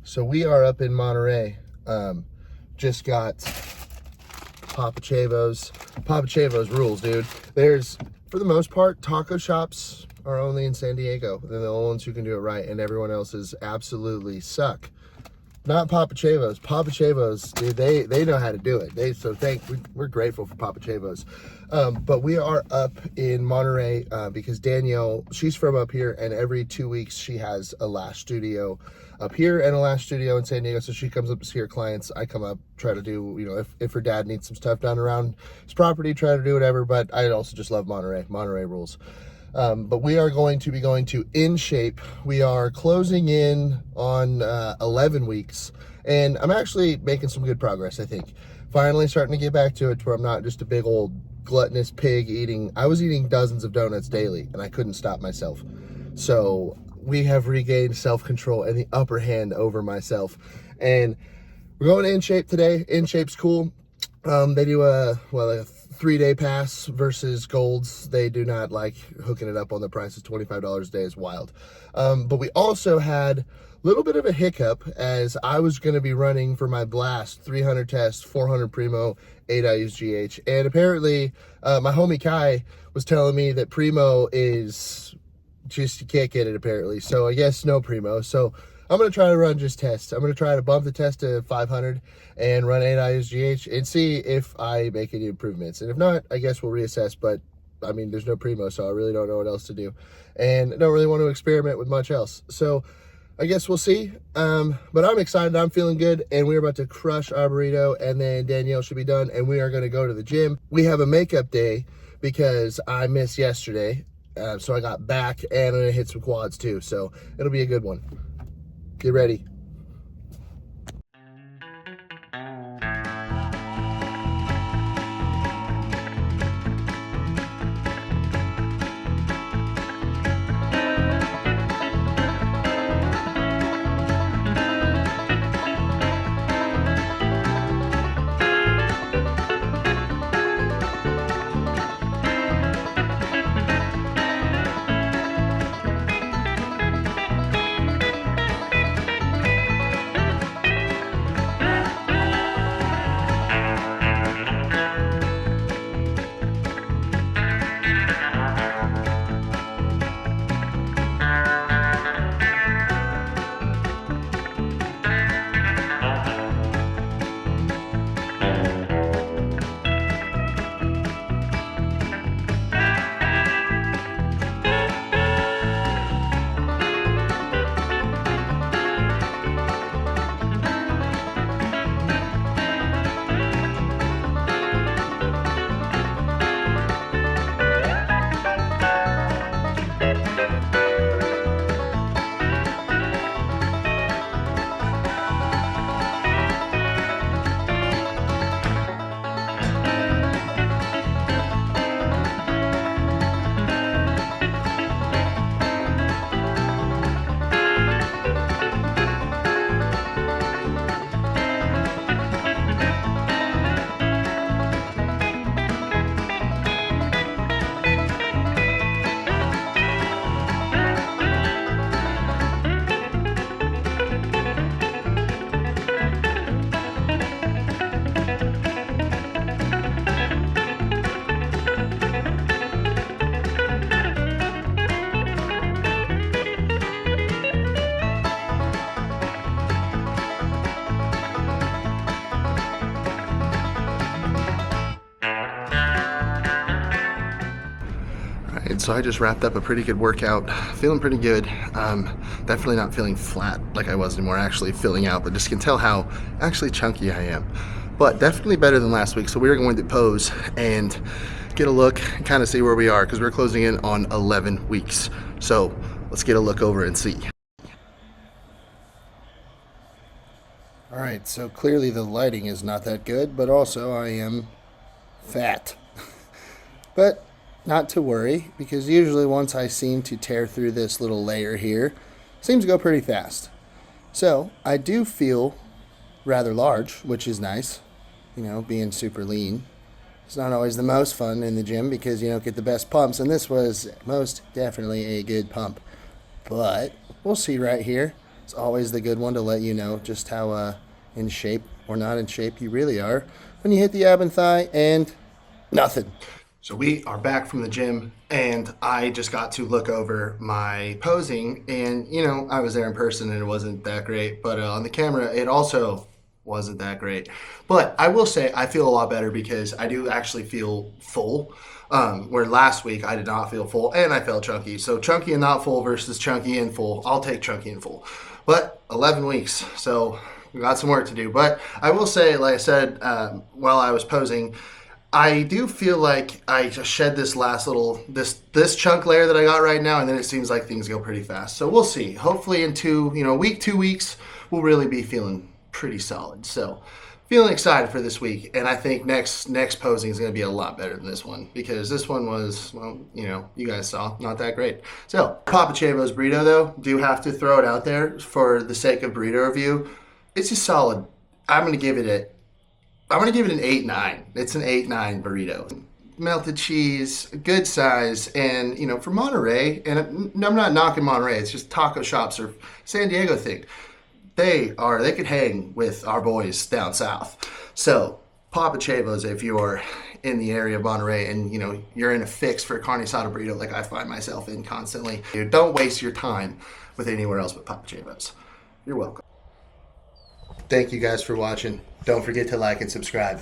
So we are up in Monterey. Just got Papachevos. Papachevos rules, dude. There's, for the most part, taco shops are only in San Diego. They're the only ones who can do it right, and everyone else is absolutely suck. Not Papachevos. Papachevos, dude, they know how to do it. We're grateful for Papachevos. But we are up in Monterey because Danielle, she's from up here, and every 2 weeks she has a lash studio up here and a lash studio in San Diego. So she comes up to see her clients. I come up, try to do, if her dad needs some stuff done around his property, try to do whatever. But I also just love Monterey. Monterey rules. But we are going to be going to InShape. We are closing in on 11 weeks, and I'm actually making some good progress, I think. Finally starting to get back to it, where I'm not just a big old gluttonous pig eating. I was eating dozens of donuts daily, and I couldn't stop myself. So we have regained self-control and the upper hand over myself. And we're going to InShape today. InShape's cool. They do a 3-day pass versus Golds. They do not like hooking it up on the prices. $25 a day is wild. But we also had a little bit of a hiccup as I was going to be running for my blast 300 test, 400 Primo, 8 IUs GH. And apparently my homie Kai was telling me that Primo is just, you can't get it apparently. So I guess no Primo. So I'm going to try to run just tests. I'm going to try to bump the test to 500 and run 8 IUs GH and see if I make any improvements. And if not, I guess we'll reassess. But I mean, there's no Primo, so I really don't know what else to do. And I don't really want to experiment with much else. So I guess we'll see. But I'm excited. I'm feeling good. And we're about to crush Arborito. And then Danielle should be done. And we are going to go to the gym. We have a makeup day because I missed yesterday. So I got back and I'm going to hit some quads too. So it'll be a good one. Get ready. So I just wrapped up a pretty good workout, feeling pretty good. Definitely not feeling flat like I was anymore, actually filling out, but just can tell how actually chunky I am. But definitely better than last week. So we are going to pose and get a look and kind of see where we are because we're closing in on 11 weeks. So let's get a look over and see. All right, so clearly the lighting is not that good, but also I am fat. But not to worry, because usually once I seem to tear through this little layer here, it seems to go pretty fast. So I do feel rather large, which is nice, being super lean. It's not always the most fun in the gym because you don't get the best pumps, and this was most definitely a good pump. But we'll see right here. It's always the good one to let you know just how in shape or not in shape you really are when you hit the ab and thigh and nothing. So we are back from the gym, and I just got to look over my posing, and you know, I was there in person and it wasn't that great, but on the camera it also wasn't that great. But I will say I feel a lot better because I do actually feel full, where last week I did not feel full and I felt chunky. So chunky and not full versus chunky and full. I'll take chunky and full. But 11 weeks, so we got some work to do. But I will say, like I said, while I was posing, I do feel like I just shed this last little, this chunk layer that I got right now, and then it seems like things go pretty fast. So we'll see. Hopefully in 2 weeks, we'll really be feeling pretty solid. So feeling excited for this week, and I think next posing is going to be a lot better than this one, because this one was, well, you know, you guys saw, not that great. So Papa Chavo's burrito, though, do have to throw it out there for the sake of burrito review. It's just solid. I'm going to give it an 8-9. It's an 8-9 burrito. Melted cheese, good size, and you know, for Monterey, and I'm not knocking Monterey, it's just taco shops or San Diego thing. They could hang with our boys down south. So Papa Chavo's, if you're in the area of Monterey and you know you're in a fix for a carne asada burrito like I find myself in constantly, don't waste your time with anywhere else but Papa Chavo's. You're welcome. Thank you guys for watching. Don't forget to like and subscribe.